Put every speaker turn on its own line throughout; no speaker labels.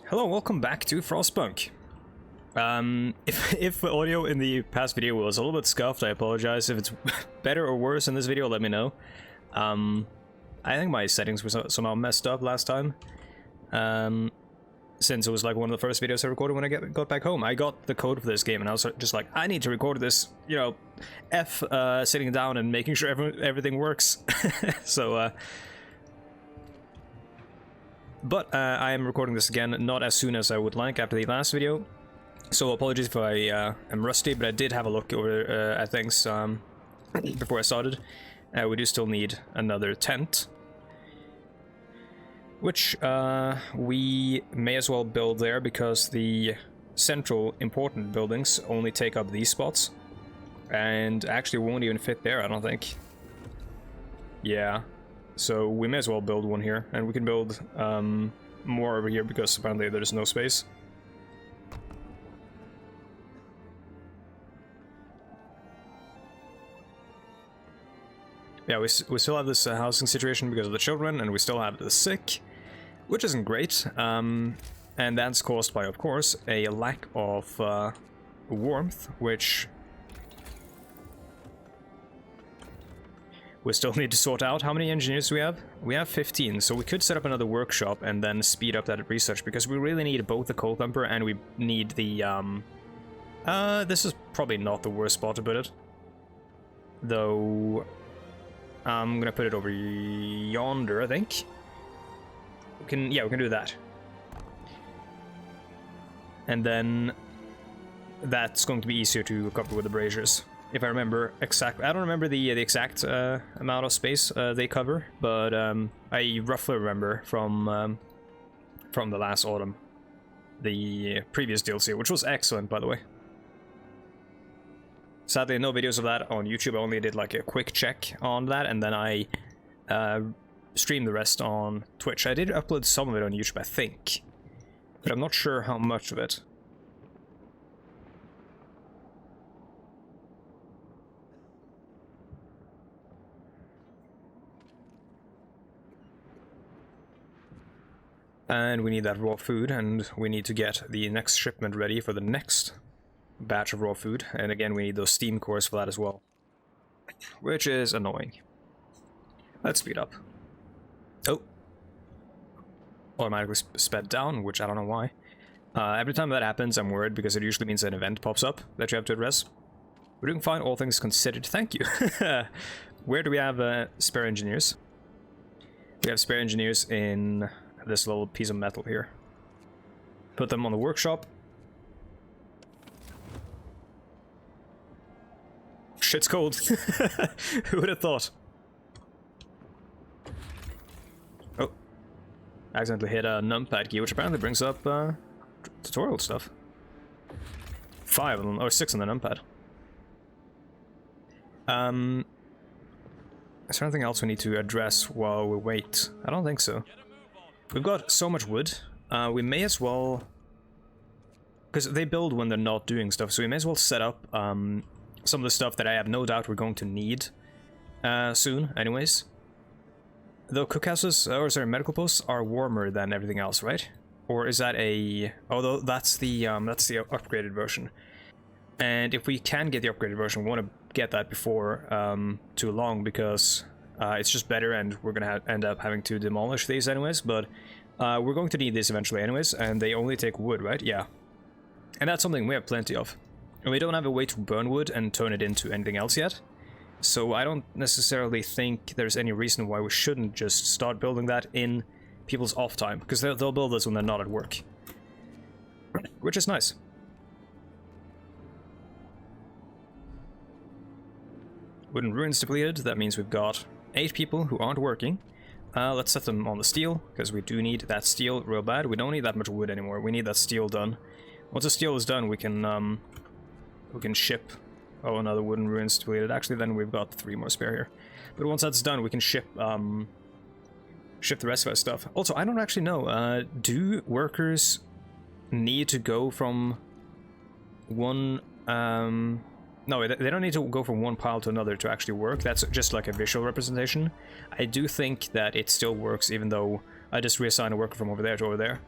Hello, welcome back to Frostpunk. If audio in the past video was a little bit scuffed, I apologize. If it's better or worse in this video, let me know. I think my settings were somehow messed up last time. Since it was like one of the first videos I recorded when I got back home. I got the code for this game and I was just like, I need to record this, you know, sitting down and making sure everything works. So, but I am recording this again, not as soon as I would like after the last video. So apologies if I am rusty, but I did have a look over at things before I started. We do still need another tent, which we may as well build there because the central important buildings only take up these spots and actually won't even fit there, I don't think. Yeah. So we may as well build one here, and we can build more over here because apparently there's no space. Yeah, we still have this housing situation because of the children, and we still have the sick, which isn't great. And that's caused by, of course, a lack of warmth, which we still need to sort out. How many engineers do we have? We have 15, so we could set up another workshop and then speed up that research, because we really need both the coal thumper and we need the, this is probably not the worst spot to put it. Though, I'm gonna put it over yonder, I think. We can do that. And then, that's going to be easier to cover with the braziers. If I remember exactly, I don't remember the exact amount of space they cover, but I roughly remember from the last autumn, the previous DLC, which was excellent, by the way. Sadly, no videos of that on YouTube. I only did like a quick check on that, and then I streamed the rest on Twitch. I did upload some of it on YouTube, I think, but I'm not sure how much of it. And we need that raw food, and we need to get the next shipment ready for the next batch of raw food. And again, we need those steam cores for that as well, which is annoying. Let's speed up. Oh. Automatically sped down, which I don't know why. Every time that happens, I'm worried, because it usually means an event pops up that you have to address. We're doing fine, all things considered. Thank you. Where do we have spare engineers? We have spare engineers in this little piece of metal here. Put them on the workshop. Shit's cold. Who would have thought? Oh. Accidentally hit a numpad key, which apparently brings up tutorial stuff. 5 of them, or 6 on the numpad. Is there anything else we need to address while we wait? I don't think so. We've got so much wood, we may as well, because they build when they're not doing stuff, so we may as well set up some of the stuff that I have no doubt we're going to need soon, anyways. Though cookhouses, or sorry, medical posts are warmer than everything else, right? Or is that a, although that's the upgraded version. And if we can get the upgraded version, we want to get that before too long, because it's just better, and we're gonna end up having to demolish these anyways, but we're going to need this eventually anyways, and they only take wood, right? Yeah. And that's something we have plenty of. And we don't have a way to burn wood and turn it into anything else yet, so I don't necessarily think there's any reason why we shouldn't just start building that in people's off time, because they'll build this when they're not at work. Which is nice. Wooden ruins depleted, that means we've got 8 people who aren't working. Let's set them on the steel, because we do need that steel real bad. We don't need that much wood anymore, we need that steel done. Once the steel is done, we can ship... Oh, another wooden ruins depleted. Actually, then we've got 3 more spare here. But once that's done, we can ship ship the rest of our stuff. Also, I don't actually know, do workers need to go from one... No, they don't need to go from one pile to another to actually work. That's just like a visual representation. I do think that it still works, even though I just reassign a worker from over there to over there.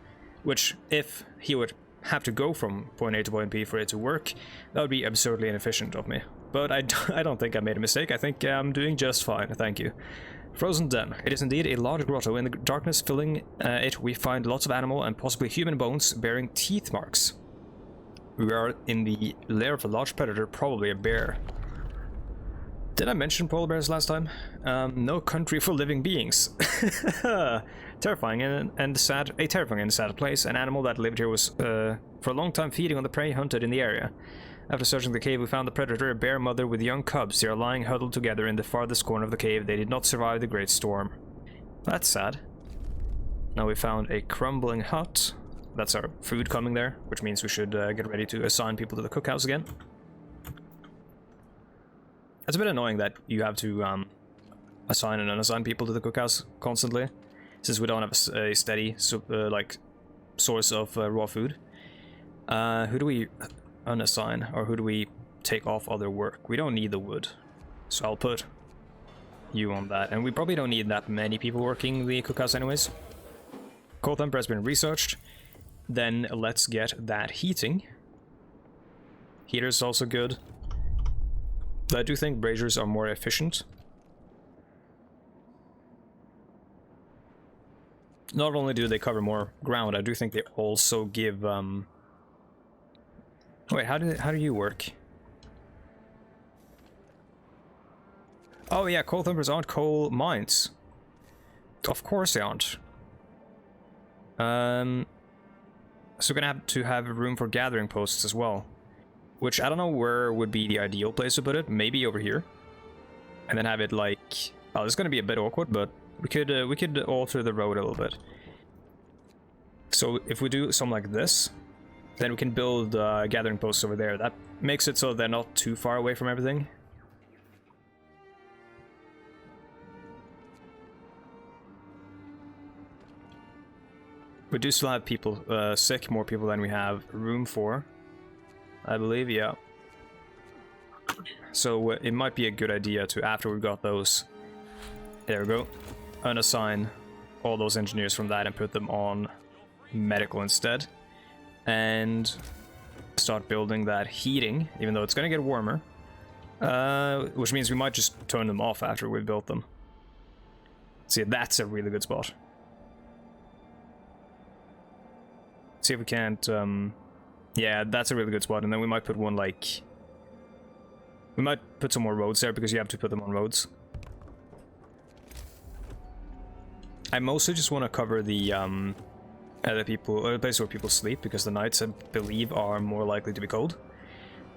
Which, if he would have to go from point A to point B for it to work, that would be absurdly inefficient of me. But I don't think I made a mistake. I think I'm doing just fine, thank you. Frozen Den. It is indeed a large grotto. In the darkness filling it, we find lots of animal and possibly human bones bearing teeth marks. We are in the lair of a large predator, probably a bear. Did I mention polar bears last time? No country for living beings. Terrifying and sad. A terrifying and sad place. An animal that lived here was for a long time feeding on the prey hunted in the area. After searching the cave, we found the predator, a bear mother with young cubs. They are lying huddled together in the farthest corner of the cave. They did not survive the great storm. That's sad. Now we found a crumbling hut. That's our food coming there, which means we should get ready to assign people to the cookhouse again. It's a bit annoying that you have to assign and unassign people to the cookhouse constantly, since we don't have a steady like source of raw food. Who do we unassign, or who do we take off other work? We don't need the wood, so I'll put you on that. And we probably don't need that many people working the cookhouse anyways. Cold temper has been researched. Then let's get that heating. Heater's also good. I do think braziers are more efficient. Not only do they cover more ground, I do think they also give wait, how do you work? Oh yeah, coal thumpers aren't coal mines. Of course they aren't. So we're gonna have room for gathering posts as well. Which I don't know where would be the ideal place to put it. Maybe over here, and then have it like. Oh, it's gonna be a bit awkward, but we could alter the road a little bit. So if we do something like this, then we can build gathering posts over there. That makes it so they're not too far away from everything. We do still have people sick, more people than we have room for, I believe, yeah. So it might be a good idea to, after we've got those, there we go, unassign all those engineers from that and put them on medical instead. And start building that heating, even though it's gonna get warmer. Which means we might just turn them off after we've built them. See, that's a really good spot. See if we can't, yeah, that's a really good spot, and then we might put one, like... We might put some more roads there, because you have to put them on roads. I mostly just want to cover the place where people sleep, because the nights, I believe, are more likely to be cold.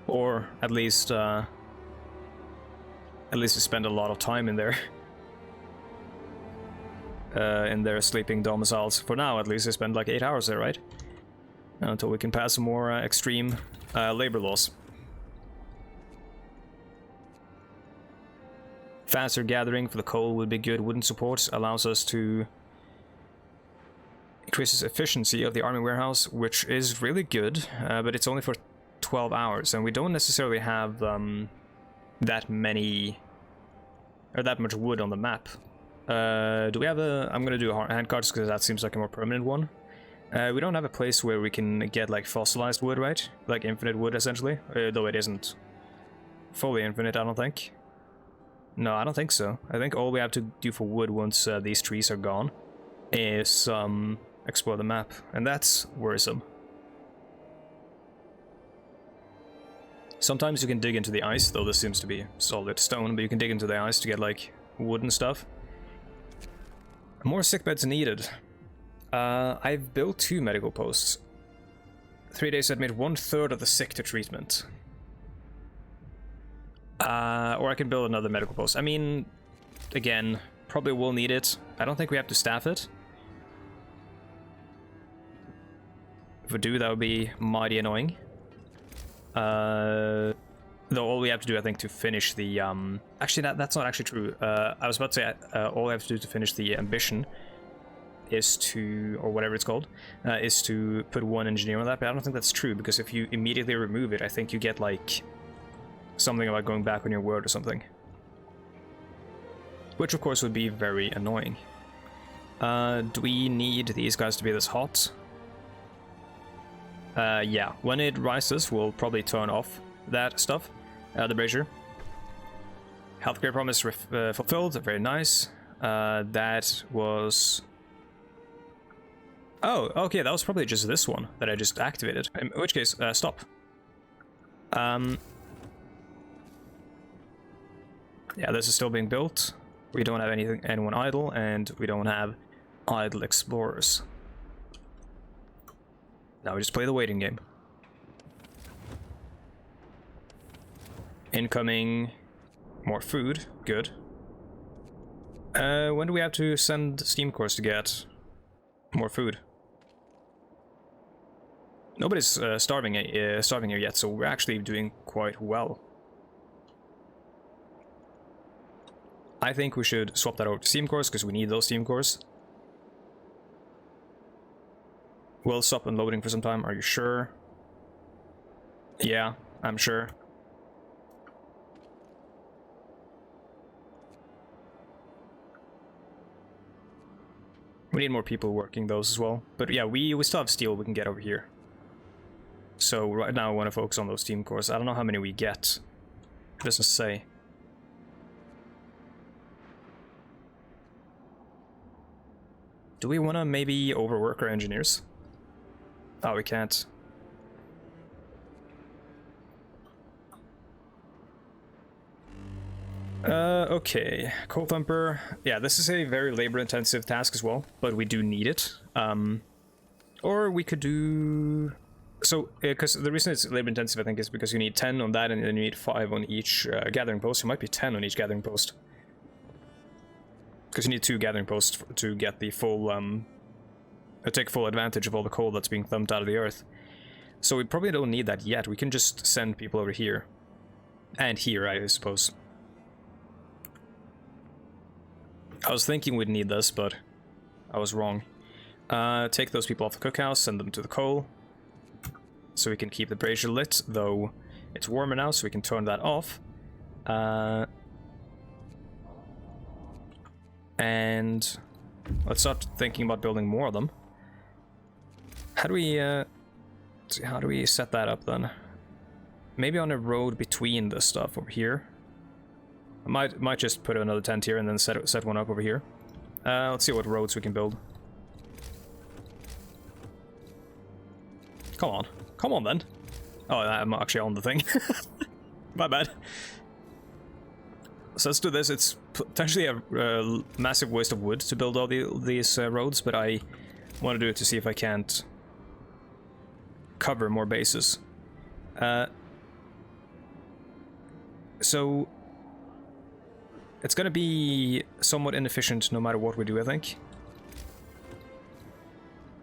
Or, at least we spend a lot of time in there. In their sleeping domiciles. For now, at least, they spend like 8 hours there, right? Until we can pass some more extreme labor laws. Faster gathering for the coal would be good. Wooden support allows us to increases efficiency of the army warehouse, which is really good, but it's only for 12 hours, and we don't necessarily have that many or that much wood on the map. Do we have a... I'm gonna do a hand cards because that seems like a more permanent one. We don't have a place where we can get like fossilized wood, right? Like infinite wood, essentially. Though it isn't fully infinite, I don't think. No, I don't think so. I think all we have to do for wood once these trees are gone is explore the map, and that's worrisome. Sometimes you can dig into the ice, though this seems to be solid stone, but you can dig into the ice to get like wood and stuff. More sickbeds needed. I've built 2 medical posts. 3 days admit 1/3 of the sick to treatment. Or I can build another medical post. I mean, again, probably will need it. I don't think we have to staff it. If we do, that would be mighty annoying. Though all we have to do, I think, to finish the... Actually, that's not actually true. I was about to say, all I have to do to finish the ambition is to, or whatever it's called, is to put 1 engineer on that, but I don't think that's true, because if you immediately remove it, I think you get, like, something about going back on your word or something. Which, of course, would be very annoying. Do we need these guys to be this hot? Yeah, when it rises, we'll probably turn off that stuff, the brazier. Healthcare promise fulfilled, very nice. That was... Oh, okay, that was probably just this one that I just activated. In which case, stop. Yeah, this is still being built. We don't have anyone idle, and we don't have idle explorers. Now we just play the waiting game. Incoming more food, good. When do we have to send steam cores to get more food? Nobody's starving here yet, so we're actually doing quite well. I think we should swap that over to steam cores, because we need those steam cores. We'll stop unloading for some time, are you sure? Yeah, I'm sure. We need more people working those as well. But yeah, we still have steel we can get over here. So right now I want to focus on those steam cores. I don't know how many we get. It doesn't say. Do we want to maybe overwork our engineers? Oh, we can't. Okay. Coal thumper. Yeah, this is a very labor-intensive task as well, but we do need it. Or we could do... So, because the reason it's labor-intensive, I think, is because you need 10 on that, and then you need 5 on each gathering post. It might be 10 on each gathering post. Because you need 2 gathering posts to get the full, take full advantage of all the coal that's being thumped out of the earth. So we probably don't need that yet. We can just send people over here. And here, I suppose. I was thinking we'd need this, but I was wrong. Take those people off the cookhouse, send them to the coal. So we can keep the brazier lit, though it's warmer now, so we can turn that off. And let's start thinking about building more of them. How do we set that up then? Maybe on a road between the stuff over here. I might just put another tent here and then set one up over here. Let's see what roads we can build. Come on then. Oh, I'm actually on the thing. My bad. So let's do this. It's potentially a massive waste of wood to build all these roads, but I want to do it to see if I can't cover more bases. So it's going to be somewhat inefficient no matter what we do, I think.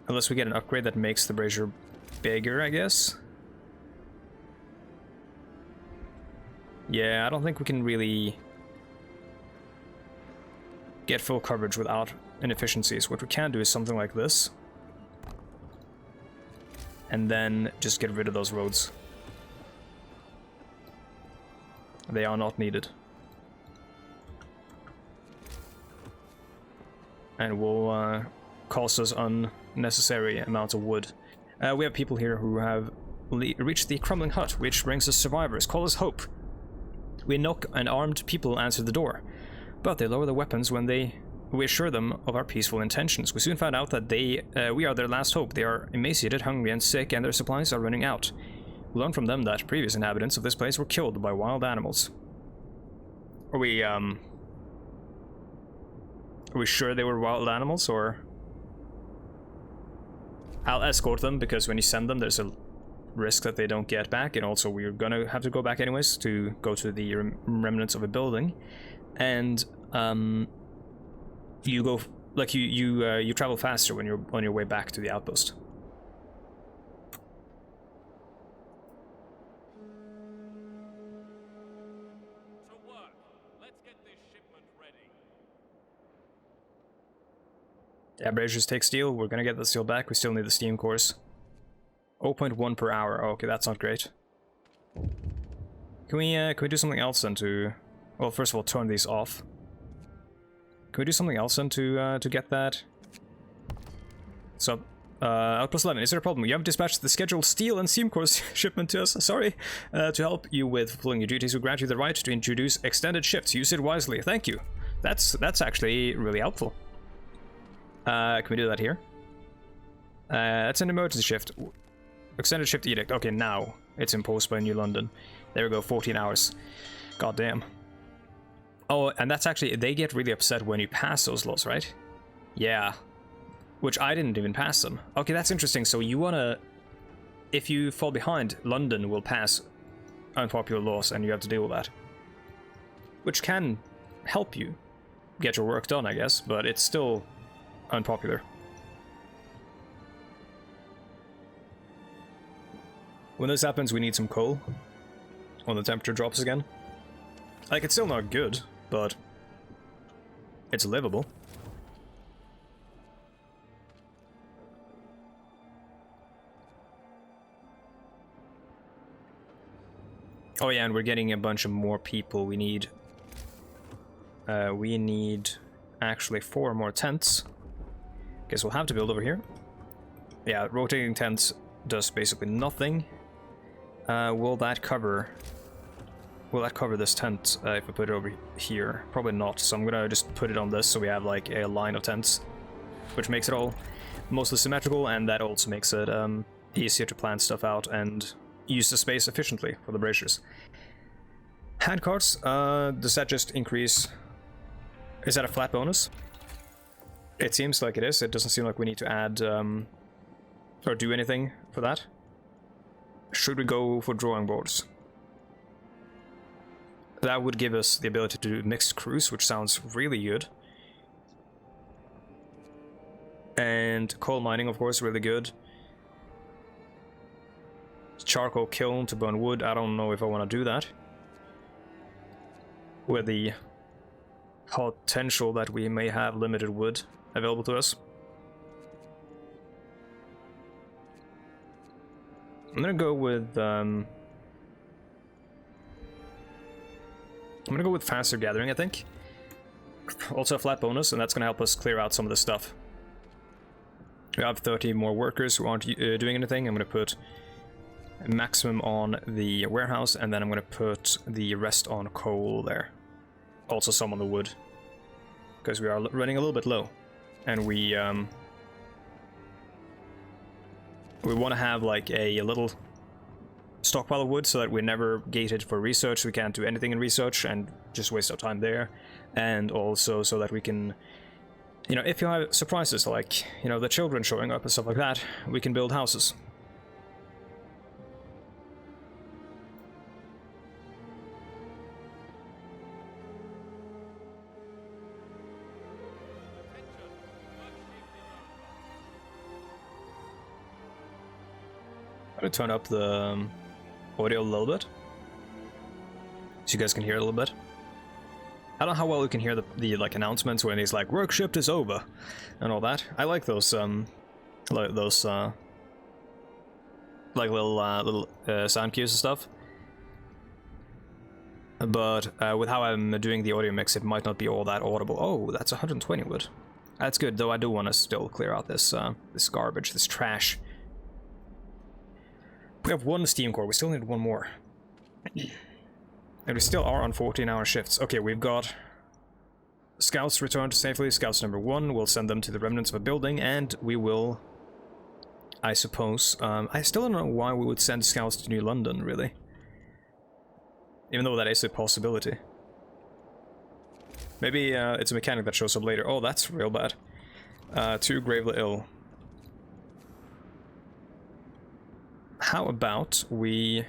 Unless we get an upgrade that makes the brazier bigger, I guess. Yeah, I don't think we can really get full coverage without inefficiencies. What we can do is something like this. And then just get rid of those roads. They are not needed. And will cost us unnecessary amounts of wood. We have people here who have reached the crumbling hut, which brings us survivors. Call us hope. We knock, and armed people answer the door. But they lower their weapons when we assure them of our peaceful intentions. We soon found out that we are their last hope. They are emaciated, hungry, and sick, and their supplies are running out. We learned from them that previous inhabitants of this place were killed by wild animals. Are we sure they were wild animals, or... I'll escort them, because when you send them, there's a risk that they don't get back, and also we're gonna have to go back anyways to go to the remnants of a building. And, you go... Like, you travel faster when you're on your way back to the outpost. Yeah, braziers take steel. We're gonna get the steel back. We still need the steam cores. 0.1 per hour. Oh, okay, that's not great. Can we do something else then to... Well, first of all, turn these off. Can we do something else then to get that? So, Outpost 11, is there a problem? You haven't dispatched the scheduled steel and steam course shipment to us. Sorry. To help you with fulfilling your duties, we grant you the right to introduce extended shifts. Use it wisely. Thank you. That's actually really helpful. Can we do that here? That's an emergency shift. Extended shift edict. Okay, now it's imposed by New London. There we go, 14 hours. God damn. Oh, and that's actually, they get really upset when you pass those laws, right? Yeah. Which I didn't even pass them. Okay, that's interesting. So you wanna... If you fall behind, London will pass unpopular laws and you have to deal with that. Which can help you get your work done, I guess, but it's still unpopular. When this happens, we need some coal. When the temperature drops again. Like, it's still not good, but it's livable. Oh yeah, and we're getting a bunch of more people. We need actually 4 more tents. Guess we'll have to build over here. Yeah, rotating tents does basically nothing. Will that cover this tent if we put it over here? Probably not, so I'm gonna just put it on this so we have like a line of tents, which makes it all mostly symmetrical, and that also makes it easier to plan stuff out and use the space efficiently for the braziers. Handcarts, does that just increase? Is that a flat bonus? It seems like it is. It doesn't seem like we need to add or do anything for that. Should we go for drawing boards? That would give us the ability to do mixed crews, which sounds really good. And coal mining, of course, really good. Charcoal kiln to burn wood. I don't know if I want to do that. With the potential that we may have limited wood available to us. I'm gonna go with faster gathering, I think. Also a flat bonus, and that's gonna help us clear out some of the stuff. We have 30 more workers who aren't doing anything. I'm gonna put a maximum on the warehouse, and then I'm gonna put the rest on coal there. Also some on the wood, because we are running a little bit low, and we want to have like a little stockpile of wood so that we're never gated for research. We can't do anything in research and just waste our time there, and also so that we can, you know, if you have surprises like, you know, the children showing up and stuff like that, we can build houses. I'm gonna turn up the audio a little bit, so you guys can hear it a little bit. I don't know how well you can hear the like announcements when he's like, "Work shift is over," and all that. I like those like little sound cues and stuff. But with how I'm doing the audio mix, it might not be all that audible. Oh, that's 120 wood. That's good, though. I do want to still clear out this this garbage, this trash. We have 1 steam core, we still need 1 more. And we still are on 14-hour shifts. Okay, we've got scouts returned safely. Scouts number 1, we'll send them to the remnants of a building, and we will, I suppose, I still don't know why we would send scouts to New London, really. Even though that is a possibility. Maybe it's a mechanic that shows up later. Oh, that's real bad. 2 gravely ill. How about we...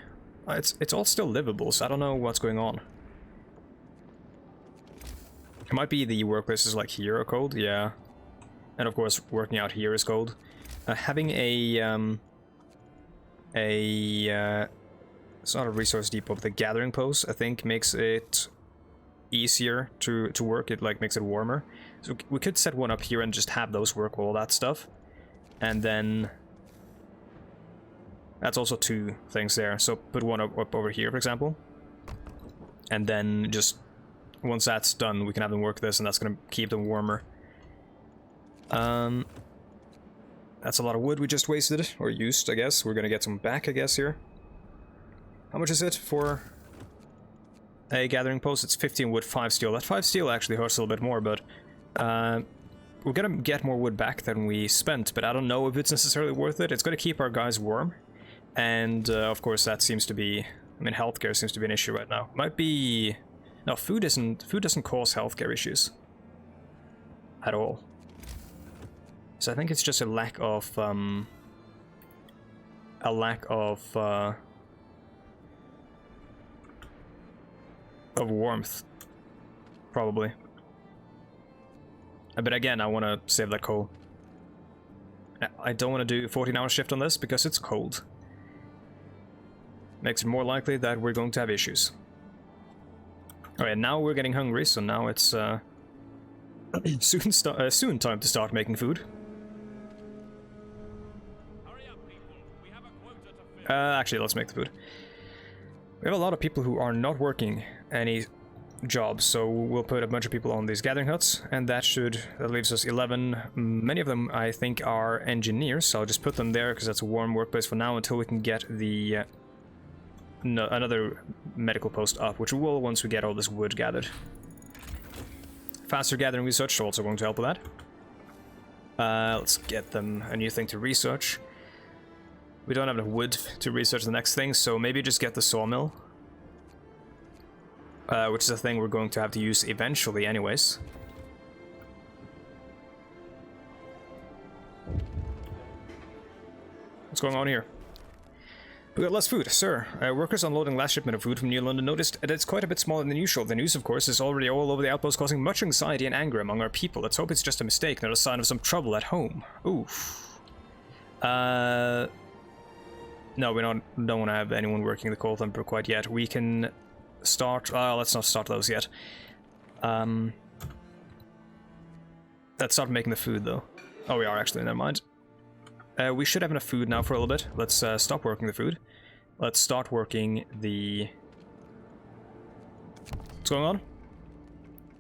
It's all still livable, so I don't know what's going on. It might be the workplaces like here are cold, yeah. And of course, working out here is cold. Having a it's not a resource depot, but the gathering post, I think, makes it easier to work. It like makes it warmer. So we could set one up here and just have those work all that stuff. And then... That's also 2 things there, so put one up over here, for example. And then just, once that's done, we can have them work this, and that's gonna keep them warmer. That's a lot of wood we just wasted, or used, I guess. We're gonna get some back, I guess, here. How much is it for a gathering post? It's 15 wood, 5 steel. That 5 steel actually hurts a little bit more, but we're gonna get more wood back than we spent, but I don't know if it's necessarily worth it. It's gonna keep our guys warm, and of course that seems to be... I mean, healthcare seems to be an issue right now. Might be... No, food doesn't cause healthcare issues at all. So I think it's just a lack of warmth, probably. But again, I want to save that coal. I don't want to do a 14-hour shift on this because it's cold. Makes it more likely that we're going to have issues. Alright, now we're getting hungry, so now it's soon time to start making food. Actually, let's make the food. We have a lot of people who are not working any jobs, so we'll put a bunch of people on these gathering huts, and that leaves us 11. Many of them, I think, are engineers, so I'll just put them there because that's a warm workplace for now until we can get the another medical post up, which we will once we get all this wood gathered. Faster gathering research is also going to help with that. Let's get them a new thing to research. We don't have enough wood to research the next thing, so maybe just get the sawmill. Which is a thing we're going to have to use eventually anyways. What's going on here? We got less food, sir. Workers unloading last shipment of food from New London noticed that it's quite a bit smaller than usual. The news, of course, is already all over the outpost, causing much anxiety and anger among our people. Let's hope it's just a mistake, not a sign of some trouble at home. Oof. No, we don't want to have anyone working the coal thumper quite yet. We can start... let's not start those yet. Let's start making the food, though. Oh, we are actually, never mind. We should have enough food now for a little bit. Let's stop working the food. Let's start working the... What's going on?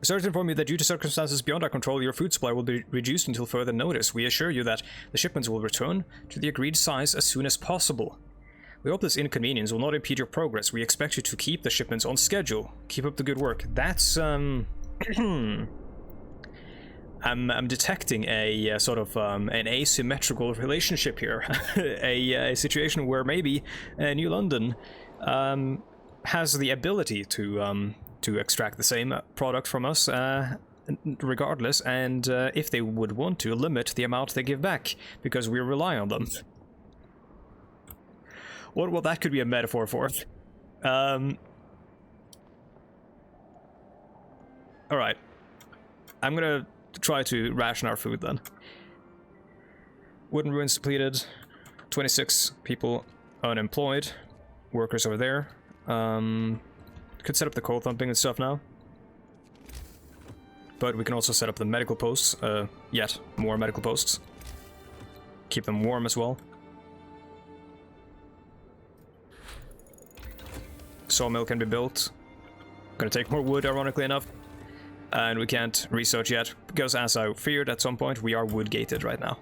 Sorry to inform you that due to circumstances beyond our control, your food supply will be reduced until further notice. We assure you that the shipments will return to the agreed size as soon as possible. We hope this inconvenience will not impede your progress. We expect you to keep the shipments on schedule. Keep up the good work. That's, I'm detecting a sort of an asymmetrical relationship here. a situation where maybe New London has the ability to extract the same product from us regardless, and if they would want to, limit the amount they give back, because we rely on them. Well, that could be a metaphor for. Alright. I'm gonna try to ration our food then. Wooden ruins depleted. 26 people unemployed. Workers over there. Could set up the coal thumping and stuff now. But we can also set up the medical posts. Yet more medical posts. Keep them warm as well. Sawmill can be built. Gonna take more wood, ironically enough. And we can't research yet, because as I feared at some point, we are wood gated right now.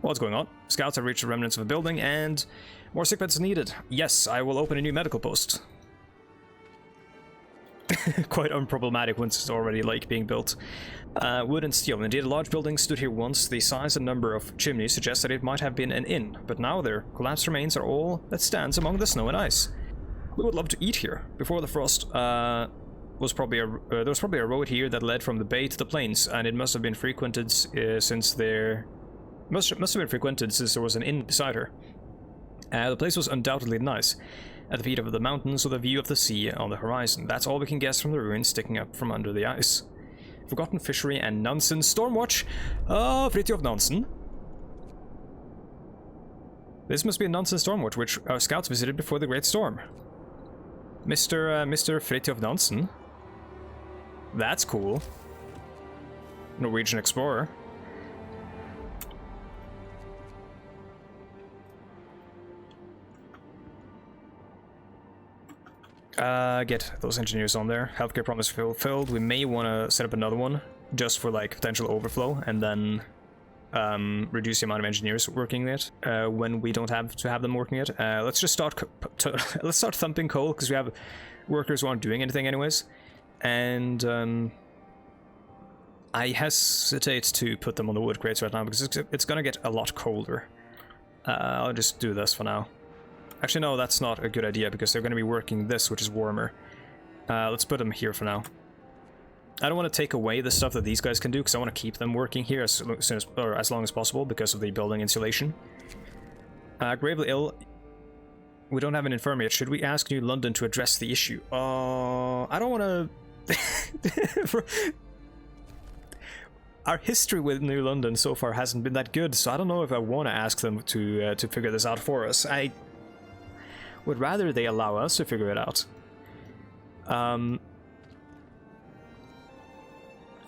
What's going on? Scouts have reached the remnants of a building, and more sick beds needed. Yes, I will open a new medical post. Quite unproblematic once it's already, like, being built. Wood and steel. Indeed, a large building stood here once. The size and number of chimneys suggest that it might have been an inn, but now their collapsed remains are all that stands among the snow and ice. We would love to eat here. Before the frost, there was probably a road here that led from the bay to the plains, and it must have been frequented since there was an inn beside her. The place was undoubtedly nice, at the feet of the mountains with a view of the sea on the horizon. That's all we can guess from the ruins sticking up from under the ice. Forgotten fishery and Nansen Stormwatch. Fritjof Nansen. This must be a Nansen Stormwatch, which our scouts visited before the Great Storm. Mr. Fritjof Nansen. That's cool. Norwegian explorer. Get those engineers on there. Healthcare promise fulfilled. We may want to set up another one. just for like potential overflow, and then reduce the amount of engineers working it when we don't have to have them working it. Let's just start let's start thumping coal, because we have workers who aren't doing anything anyways, and I hesitate to put them on the wood crates right now because it's gonna get a lot colder. I'll just do this for now. Actually, no, that's not a good idea because they're gonna be working this, which is warmer. Let's put them here for now. I don't want to take away the stuff that these guys can do because I want to keep them working here as soon as, or as long as possible because of the building insulation. Gravely ill. We don't have an infirmary yet. Should we ask New London to address the issue? I don't want to... Our history with New London so far hasn't been that good, so I don't know if I want to ask them to figure this out for us. I would rather they allow us to figure it out.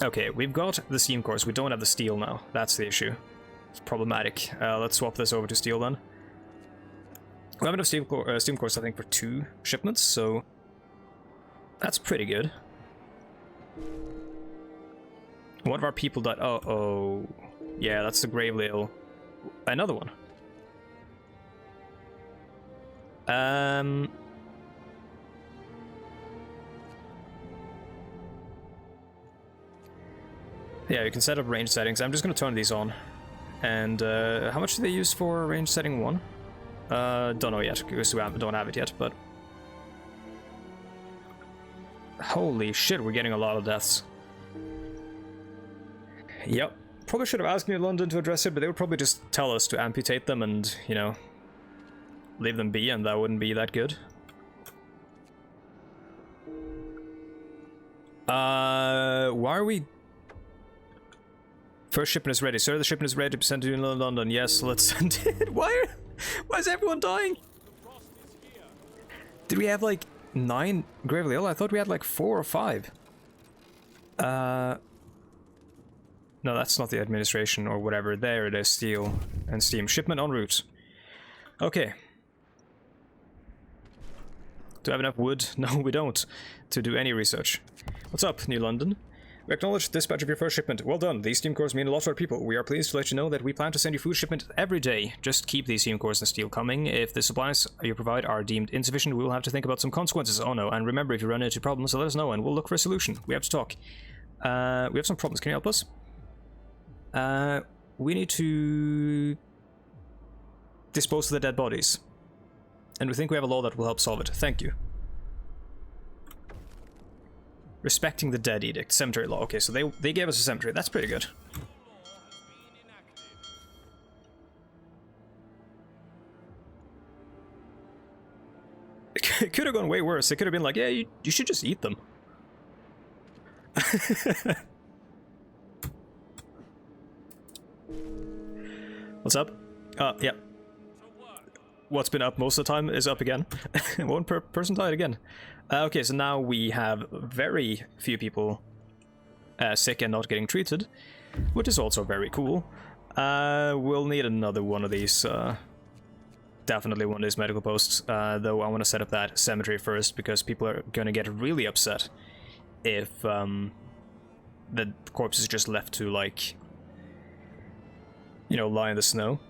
Okay, we've got the steam cores. We don't have the steel now. That's the issue. It's problematic. Let's swap this over to steel then. We have enough steam cores, I think, for 2 shipments, so that's pretty good. One of our people died. Oh. Yeah, that's the gravely ill. Another one. Yeah, you can set up range settings. I'm just going to turn these on. And how much do they use for range setting 1? Don't know yet, because we don't have it yet, but... Holy shit, we're getting a lot of deaths. Yep. Probably should have asked New London to address it, but they would probably just tell us to amputate them and, you know, leave them be, and that wouldn't be that good. Why are we... First shipment is ready. Sir, the shipment is ready to be sent to London. Yes, let's send it. Why is everyone dying? Did we have like 9 gravely ill? I thought we had like 4 or 5. No, that's not the administration or whatever. There it is, steel and steam. Shipment en route. Okay. Do I have enough wood? No, we don't. To do any research. What's up, New London? We acknowledge the dispatch of your first shipment. Well done. These steam cores mean a lot to our people. We are pleased to let you know that we plan to send you food shipment every day. Just keep these steam cores and steel coming. If the supplies you provide are deemed insufficient, we will have to think about some consequences. Oh no, and remember, if you run into problems, let us know and we'll look for a solution. We have to talk. We have some problems. Can you help us? We need to dispose of the dead bodies. And we think we have a law that will help solve it. Thank you. Respecting the Dead Edict. Cemetery law. Okay, so they gave us a cemetery. That's pretty good. It could have gone way worse. It could have been like, yeah, you should just eat them. What's up? Yeah. What's been up most of the time is up again. One person died again. Okay, so now we have very few people sick and not getting treated, which is also very cool. We'll need another one of these. Definitely one of these medical posts, though I want to set up that cemetery first because people are going to get really upset if the corpse is just left to, like, you know, lie in the snow.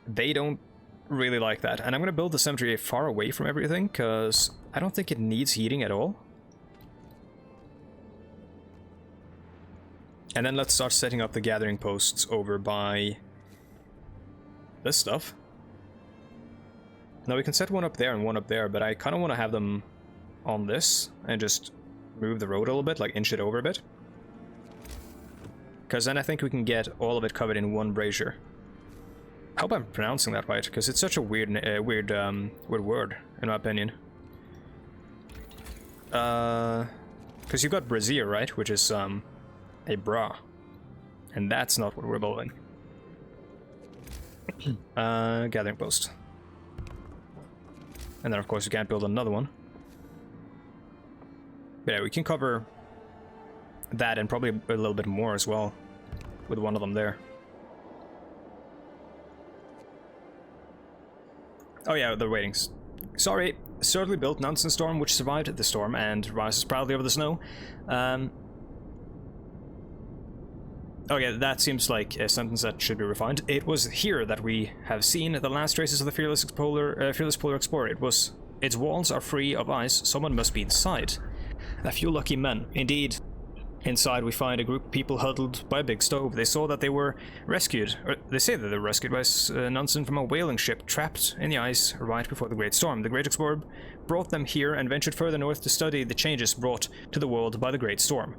They don't really like that, and I'm going to build the cemetery far away from everything because I don't think it needs heating at all. And then let's start setting up the gathering posts over by this stuff. Now we can set one up there and one up there, but I kind of want to have them on this and just move the road a little bit, like inch it over a bit. Because then I think we can get all of it covered in one brazier. I hope I'm pronouncing that right, because it's such a weird word, in my opinion. Because you've got brazier, right, which is a bra, and that's not what we're building. Gathering post, and then of course we can't build another one. But yeah, we can cover that and probably a little bit more as well with one of them there. Oh yeah, they're waiting. Sorry, certainly built Nonsense Storm, which survived the storm and rises proudly over the snow. Okay, that seems like a sentence that should be refined. It was here that we have seen the last traces of the fearless polar explorer. Its walls are free of ice. Someone must be inside. A few lucky men, indeed. Inside we find a group of people huddled by a big stove. They saw that they were rescued, or they say that they were rescued by Nansen from a whaling ship trapped in the ice right before the Great Storm. The Great Explorer brought them here and ventured further north to study the changes brought to the world by the Great Storm.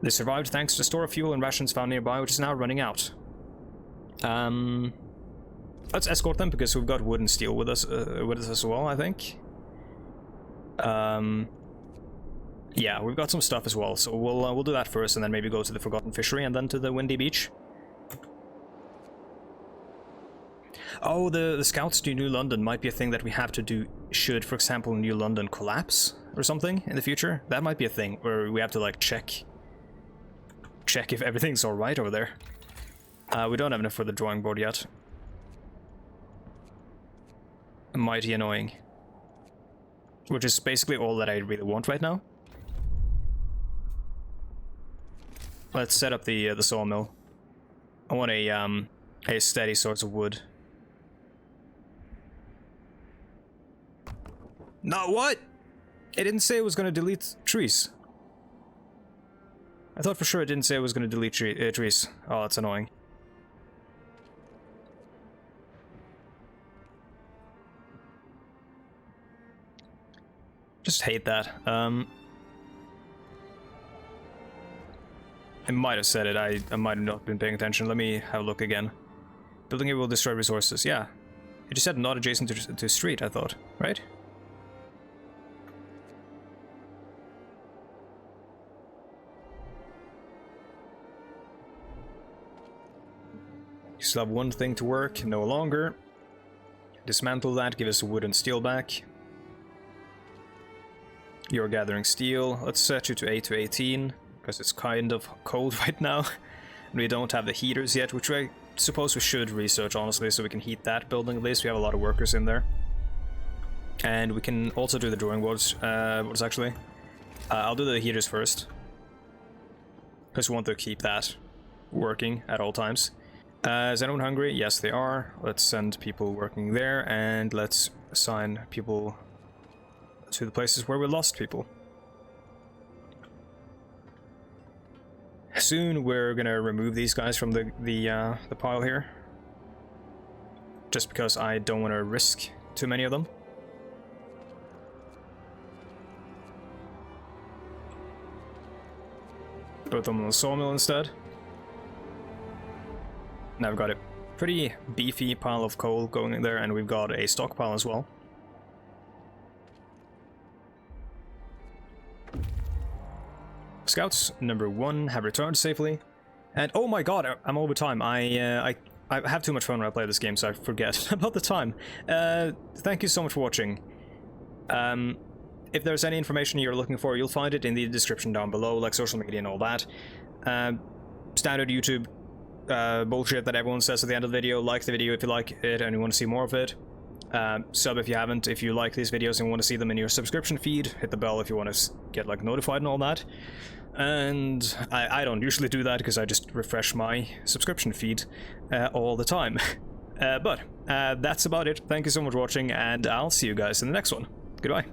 They survived thanks to a store of fuel and rations found nearby, which is now running out. Let's escort them because we've got wood and steel with us as well, I think. Yeah, we've got some stuff as well, so we'll do that first, and then maybe go to the Forgotten Fishery, and then to the Windy Beach. Oh, the scouts to New London might be a thing that we have to do should, for example, New London collapse or something in the future. That might be a thing where we have to like check if everything's all right over there. We don't have enough for the drawing board yet. Mighty annoying. Which is basically all that I really want right now. Let's set up the sawmill. I want a steady source of wood. No, what? It didn't say it was going to delete trees. I thought for sure it didn't say it was going to delete trees. Oh, that's annoying. Just hate that. I might have said it. I might have not been paying attention. Let me have a look again. Building it will destroy resources. Yeah. It just said not adjacent to street, I thought. Right? You still have one thing to work. No longer. Dismantle that. Give us wood and steel back. You're gathering steel. Let's set you to 8 to 18. Because it's kind of cold right now. And we don't have the heaters yet, which I suppose we should research, honestly, so we can heat that building at least. We have a lot of workers in there. And we can also do the drawing boards, actually. I'll do the heaters first. Because we want to keep that working at all times. Is anyone hungry? Yes, they are. Let's send people working there, and let's assign people to the places where we lost people. Soon we're gonna remove these guys from the pile here, just because I don't want to risk too many of them. Put them on the sawmill instead. Now we've got a pretty beefy pile of coal going in there, and we've got a stockpile as well. Scouts number 1 have returned safely, and oh my god, I'm over time. I have too much fun when I play this game, so I forget about the time. Thank you so much for watching. If there's any information you're looking for, you'll find it in the description down below, like social media and all that. Standard YouTube bullshit that everyone says at the end of the video. Like the video if you like it and you want to see more of it. Sub if you haven't. If you like these videos and want to see them in your subscription feed, hit the bell if you want to get like notified and all that. And I don't usually do that because I just refresh my subscription feed all the time. But that's about it. Thank you so much for watching, and I'll see you guys in the next one. Goodbye.